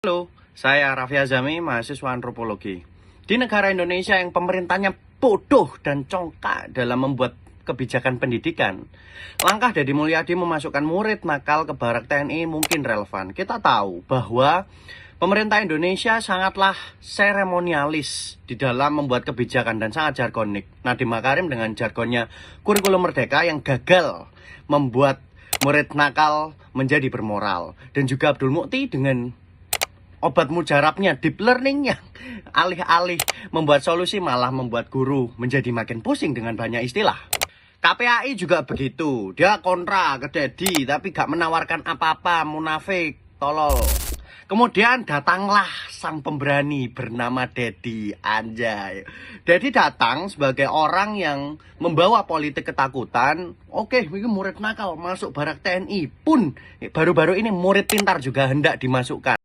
Halo, saya Raffi Azami, mahasiswa antropologi. Di negara Indonesia yang pemerintahnya bodoh dan congkak dalam membuat kebijakan pendidikan, langkah Deddy Mulyadi memasukkan murid nakal ke barak TNI mungkin relevan. Kita tahu bahwa pemerintah Indonesia sangatlah seremonialis di dalam membuat kebijakan dan sangat jargonik. Nadiem Makarim dengan jargonnya kurikulum merdeka yang gagal membuat murid nakal menjadi bermoral. Dan juga Abdul Mukti dengan obat mujarabnya, deep learning yang alih-alih membuat solusi malah membuat guru menjadi makin pusing dengan banyak istilah. KPAI juga begitu, dia kontra ke Deddy tapi gak menawarkan apa-apa, munafik, tolol. Kemudian datanglah sang pemberani bernama Deddy, anjay. Deddy datang sebagai orang yang membawa politik ketakutan. Oke, ini murid nakal masuk barak TNI pun baru-baru ini murid pintar juga hendak dimasukkan.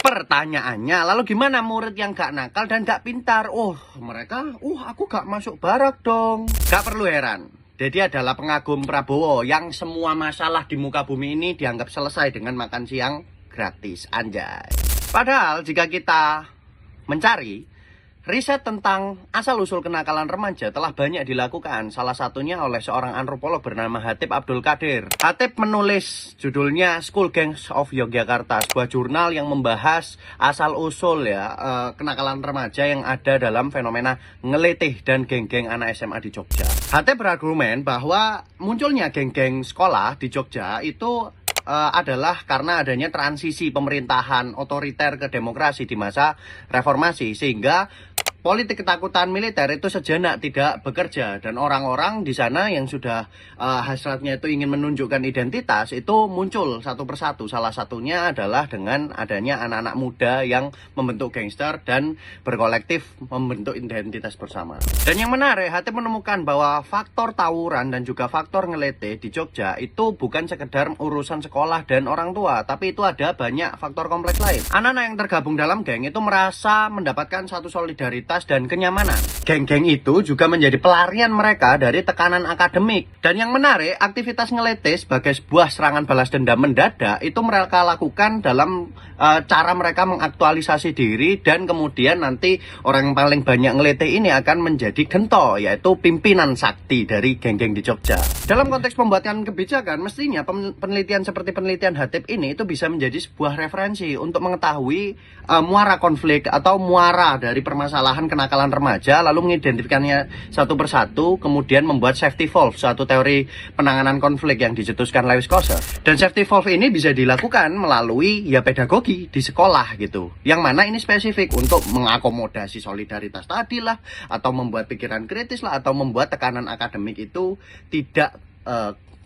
Pertanyaannya, lalu gimana murid yang gak nakal dan gak pintar? Aku gak masuk barak dong. Gak perlu heran, Deddy adalah pengagum Prabowo yang semua masalah di muka bumi ini dianggap selesai dengan makan siang gratis, anjay. Padahal jika kita mencari riset tentang asal-usul kenakalan remaja telah banyak dilakukan, salah satunya oleh seorang antropolog bernama Hatip Abdul Qadir. Hatip menulis judulnya School Gangs of Yogyakarta, sebuah jurnal yang membahas asal-usul kenakalan remaja yang ada dalam fenomena ngeletih dan geng-geng anak SMA di Jogja. Hatip berargumen bahwa munculnya geng-geng sekolah di Jogja itu adalah karena adanya transisi pemerintahan otoriter ke demokrasi di masa reformasi, sehingga politik ketakutan militer itu sejenak tidak bekerja dan orang-orang di sana yang sudah hasratnya itu ingin menunjukkan identitas itu muncul satu persatu. Salah satunya adalah dengan adanya anak-anak muda yang membentuk gangster dan berkolektif membentuk identitas bersama. Dan yang menarik, Hatip menemukan bahwa faktor tawuran dan juga faktor ngelete di Jogja itu bukan sekedar urusan sekolah dan orang tua, tapi itu ada banyak faktor kompleks lain. Anak-anak yang tergabung dalam geng itu merasa mendapatkan satu solidaritas dan kenyamanan. Geng-geng itu juga menjadi pelarian mereka dari tekanan akademik. Dan yang menarik, aktivitas ngelete sebagai sebuah serangan balas dendam mendadak itu mereka lakukan dalam cara mereka mengaktualisasi diri, dan kemudian nanti orang yang paling banyak ngelete ini akan menjadi gento, yaitu pimpinan sakti dari geng-geng di Jogja. Dalam konteks pembuatan kebijakan, mestinya penelitian seperti penelitian Hatip ini itu bisa menjadi sebuah referensi untuk mengetahui muara konflik atau muara dari permasalahan kenakalan remaja, lalu mengidentifikasinya satu persatu, kemudian membuat safety valve, suatu teori penanganan konflik yang dicetuskan Lewis Kosser. Dan safety valve ini bisa dilakukan melalui pedagogi di sekolah gitu, yang mana ini spesifik untuk mengakomodasi solidaritas tadi lah, atau membuat pikiran kritis lah, atau membuat tekanan akademik itu tidak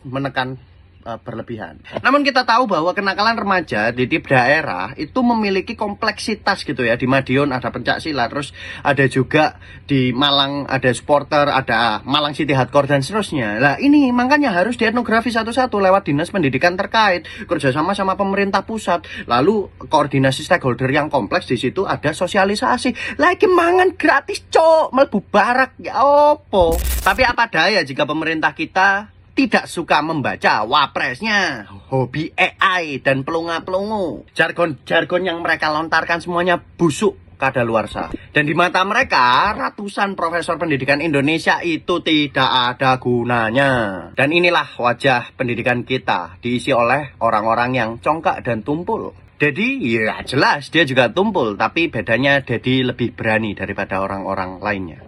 menekan berlebihan. Namun kita tahu bahwa kenakalan remaja di tiap daerah itu memiliki kompleksitas gitu ya. Di Madiun ada pencaksilat, terus ada juga di Malang ada supporter, ada Malang City Hardcore dan seterusnya. Nah ini makanya harus dietnografi satu-satu lewat dinas pendidikan terkait, kerjasama sama pemerintah pusat, lalu koordinasi stakeholder yang kompleks. Di situ ada sosialisasi. Lagi mangan gratis cok, mlebu barak ya opo. Tapi apa daya jika pemerintah kita tidak suka membaca wapresnya, hobi AI dan pelunga-pelungu. Jargon-jargon yang mereka lontarkan semuanya busuk kadaluarsa. Dan di mata mereka, ratusan profesor pendidikan Indonesia itu tidak ada gunanya. Dan inilah wajah pendidikan kita, diisi oleh orang-orang yang congkak dan tumpul. Deddy, ya jelas dia juga tumpul, tapi bedanya Deddy lebih berani daripada orang-orang lainnya.